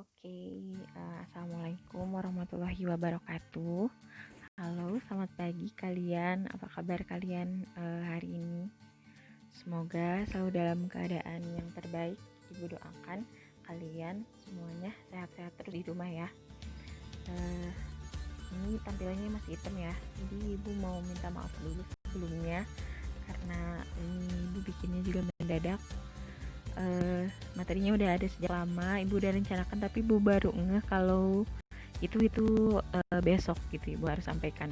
Oke, assalamualaikum warahmatullahi wabarakatuh. Halo, selamat pagi kalian. Apa kabar kalian hari ini? Semoga selalu dalam keadaan yang terbaik. Ibu doakan kalian semuanya sehat-sehat terus di rumah ya. Ini tampilannya masih hitam ya. Jadi ibu mau minta maaf dulu sebelumnya karena ini ibu bikinnya juga mendadak. Materinya udah ada sejak lama, ibu udah rencanakan, tapi ibu baru ngeh kalau itu besok gitu ibu harus sampaikan.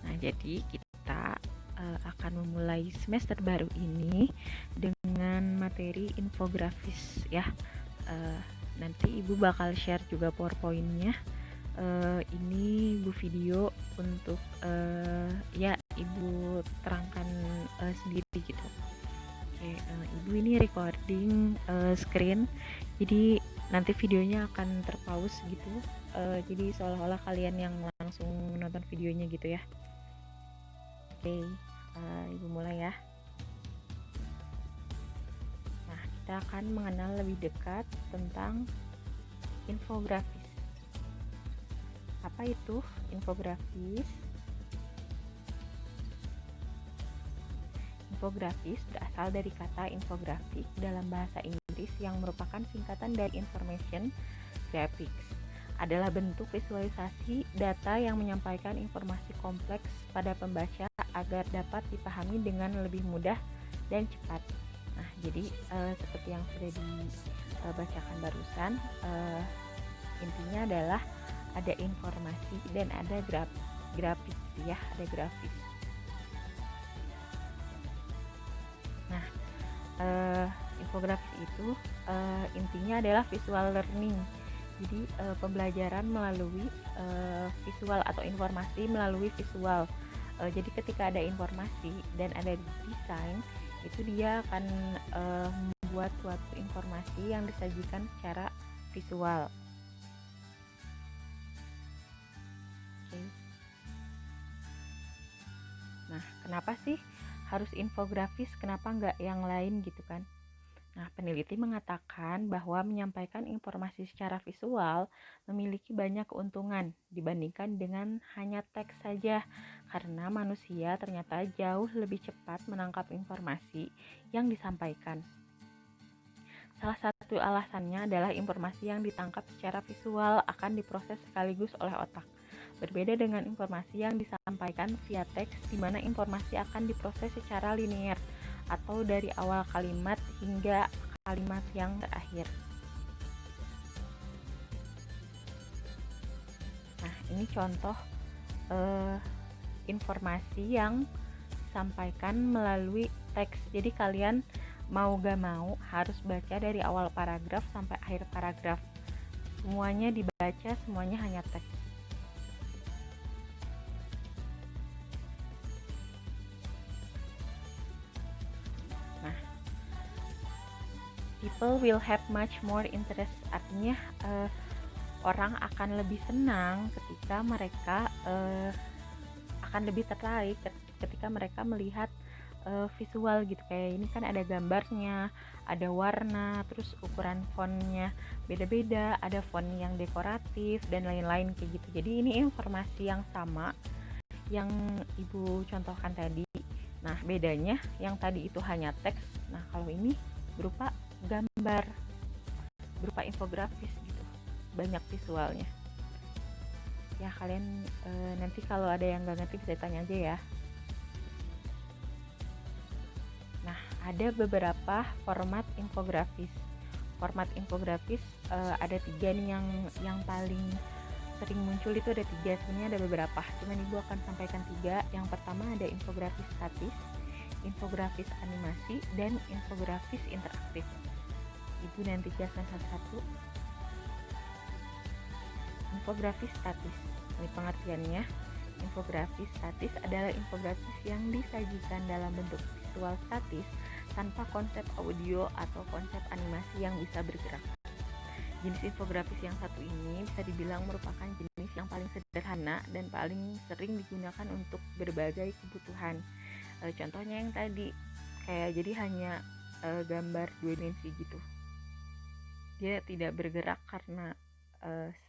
Nah, jadi kita akan memulai semester baru ini dengan materi infografis ya. Nanti ibu bakal share juga PowerPoint-nya. Ini ibu video untuk ya ibu terangkan sendiri gitu. Oke, ibu ini recording screen, jadi nanti videonya akan terpause gitu, jadi seolah-olah kalian yang langsung nonton videonya gitu ya. Oke, ibu mulai ya. Nah, kita akan mengenal lebih dekat tentang infografis. Apa itu infografis? Infografis berasal dari kata infografik dalam bahasa Inggris yang merupakan singkatan dari information graphics. Adalah bentuk visualisasi data yang menyampaikan informasi kompleks pada pembaca agar dapat dipahami dengan lebih mudah dan cepat. Nah, jadi seperti yang sudah dibacakan barusan, intinya adalah ada informasi dan ada grafik ya, ada grafis. Nah, infografis itu intinya adalah visual learning. Jadi pembelajaran melalui visual atau informasi melalui visual. Jadi ketika ada informasi dan ada desain, itu dia akan membuat suatu informasi yang disajikan secara visual. Oke. Nah, kenapa sih harus infografis, kenapa nggak yang lain gitu kan? Nah, peneliti mengatakan bahwa menyampaikan informasi secara visual memiliki banyak keuntungan dibandingkan dengan hanya teks saja, karena manusia ternyata jauh lebih cepat menangkap informasi yang disampaikan. Salah satu alasannya adalah informasi yang ditangkap secara visual akan diproses sekaligus oleh otak. Berbeda dengan informasi yang disampaikan via teks, di mana informasi akan diproses secara linear atau dari awal kalimat hingga kalimat yang terakhir. Nah, ini contoh informasi yang disampaikan melalui teks. Jadi kalian mau gak mau harus baca dari awal paragraf sampai akhir paragraf. Semuanya dibaca, semuanya hanya teks. People will have much more interest, artinya orang akan lebih senang ketika mereka akan lebih tertarik ketika mereka melihat visual gitu. Kayak ini kan ada gambarnya, ada warna, terus ukuran fontnya beda-beda, ada font yang dekoratif dan lain-lain kayak gitu. Jadi ini informasi yang sama yang ibu contohkan tadi. Nah, bedanya yang tadi itu hanya teks, nah kalau ini berupa gambar, berupa infografis gitu, banyak visualnya ya. Kalian nanti kalau ada yang nggak ngerti bisa tanya aja ya. Nah, ada beberapa format infografis. Format infografis ada 3 nih yang paling sering muncul, itu ada 3. Sebenarnya ada beberapa, cuman ibu akan sampaikan 3. Yang pertama ada infografis statis, infografis animasi, dan infografis interaktif. Ibu nanti jelaskan satu-satu. Infografis statis, ini pengertiannya. Infografis statis adalah infografis yang disajikan dalam bentuk visual statis tanpa konsep audio atau konsep animasi yang bisa bergerak. Jenis infografis yang satu ini bisa dibilang merupakan jenis yang paling sederhana dan paling sering digunakan untuk berbagai kebutuhan. Contohnya yang tadi, kayak jadi hanya gambar 2 dimensi gitu. Dia tidak bergerak karena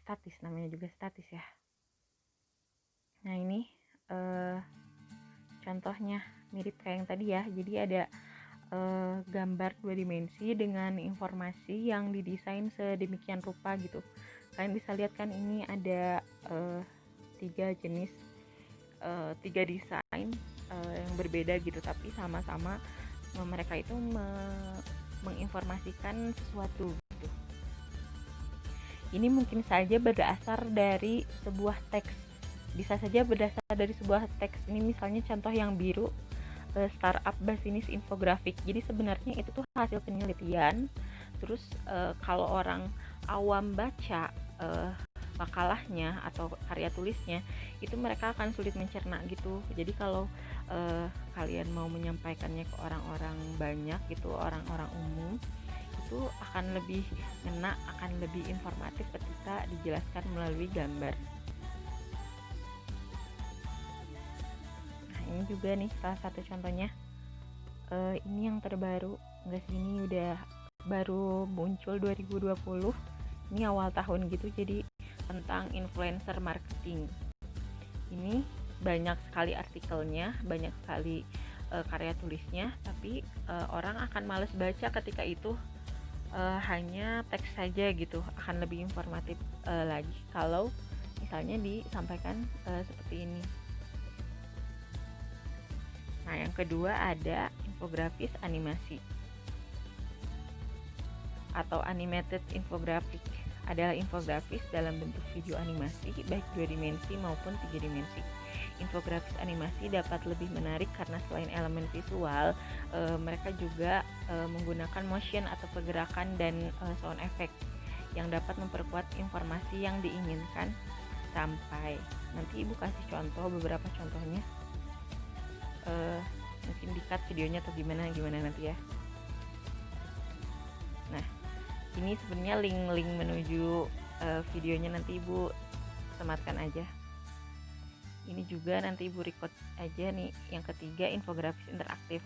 statis, namanya juga statis ya. Nah ini contohnya mirip kayak yang tadi ya. Jadi ada gambar 2 dimensi dengan informasi yang didesain sedemikian rupa gitu. Kalian bisa lihat kan ini ada 3 jenis 3 desain yang berbeda gitu, tapi sama-sama mereka itu menginformasikan sesuatu gitu. Ini mungkin saja berdasar dari sebuah teks, bisa saja berdasar dari sebuah teks. Ini misalnya contoh yang biru, startup bisnis infografik. Jadi sebenarnya itu tuh hasil penelitian. Terus kalau orang awam baca makalahnya atau karya tulisnya, itu mereka akan sulit mencerna gitu. Jadi kalau kalian mau menyampaikannya ke orang-orang banyak gitu, orang-orang umum, itu akan lebih ngena, akan lebih informatif ketika dijelaskan melalui gambar. Nah ini juga nih salah satu contohnya. Ini yang terbaru, enggak sih, ini udah baru muncul 2020, ini awal tahun gitu. Jadi tentang influencer marketing. Ini banyak sekali artikelnya, banyak sekali karya tulisnya, tapi orang akan males baca ketika itu hanya teks saja gitu. Akan lebih informatif lagi kalau misalnya disampaikan seperti ini. Nah yang kedua ada infografis animasi atau animated infographic. Adalah infografis dalam bentuk video animasi baik 2 dimensi maupun 3 dimensi. Infografis animasi dapat lebih menarik karena selain elemen visual, mereka juga menggunakan motion atau pergerakan dan sound effect yang dapat memperkuat informasi yang diinginkan sampai. Nanti Ibu kasih contoh, beberapa contohnya. Mungkin di-cut videonya atau gimana nanti ya. Nah, ini sebenarnya link menuju videonya nanti Ibu sematkan aja. Ini juga nanti Ibu record aja nih. Yang ketiga, infografis interaktif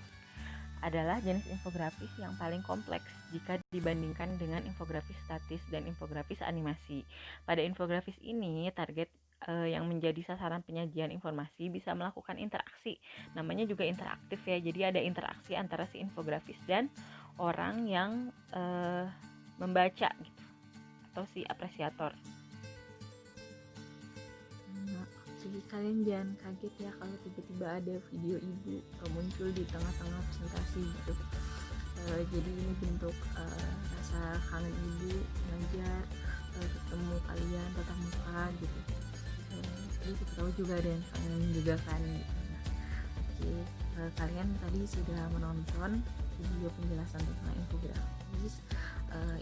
adalah jenis infografis yang paling kompleks jika dibandingkan dengan infografis statis dan infografis animasi. Pada infografis ini, target yang menjadi sasaran penyajian informasi bisa melakukan interaksi. Namanya juga interaktif ya. Jadi ada interaksi antara si infografis dan orang yang membaca gitu, atau si apresiator. Nah, jadi kalian jangan kaget ya kalau tiba-tiba ada video Ibu muncul di tengah-tengah presentasi gitu. Jadi ini bentuk rasa kangen Ibu belajar, ketemu kalian tatap muka gitu. Jadi kita tahu juga ada yang kangen juga kan gitu. Nah, oke, kalian tadi sudah menonton video penjelasan tentang infografis.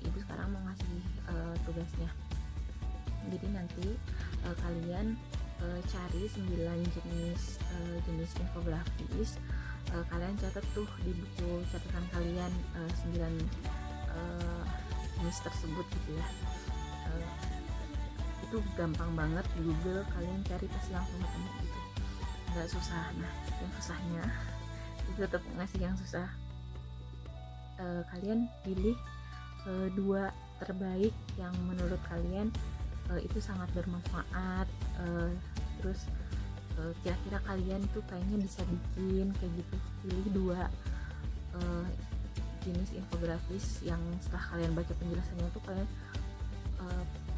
Ibu sekarang mau ngasih tugasnya. Jadi nanti kalian cari 9 jenis infografis. Kalian catat tuh di buku catatan kalian 9 jenis tersebut gitu ya. Itu gampang banget di Google, kalian cari pasti langsung ketemu gitu, nggak susah. Nah yang susahnya itu tetap ngasih yang susah. Kalian pilih 2 terbaik yang menurut kalian itu sangat bermanfaat, terus kira-kira kalian tuh kayaknya bisa bikin kayak gitu. Pilih 2 jenis infografis yang setelah kalian baca penjelasannya tuh kalian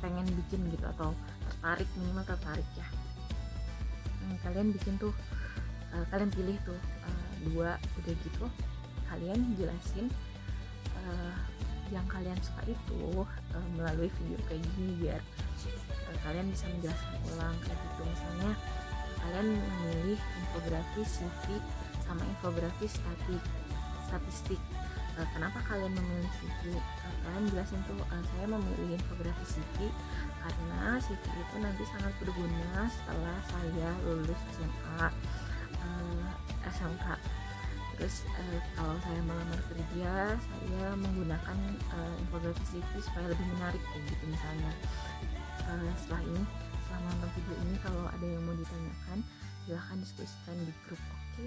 pengen bikin gitu, atau tertarik, minimal tertarik ya. Kalian bikin tuh, kalian pilih tuh 2, udah gitu kalian jelasin yang kalian suka itu melalui video kayak gini, biar kalian bisa menjelaskan ulang kayak gitu. Misalnya kalian memilih infografis CV sama infografis statistik. Kenapa kalian memilih CV? Kalian jelasin tuh, saya memilih infografis CV karena CV itu nanti sangat berguna setelah saya lulus SMA, SMK. Terus kalau saya melamar kerja, saya menggunakan infografis CV supaya lebih menarik kayak gitu misalnya. Setelah nonton video ini, kalau ada yang mau ditanyakan silahkan diskusikan di grup, oke?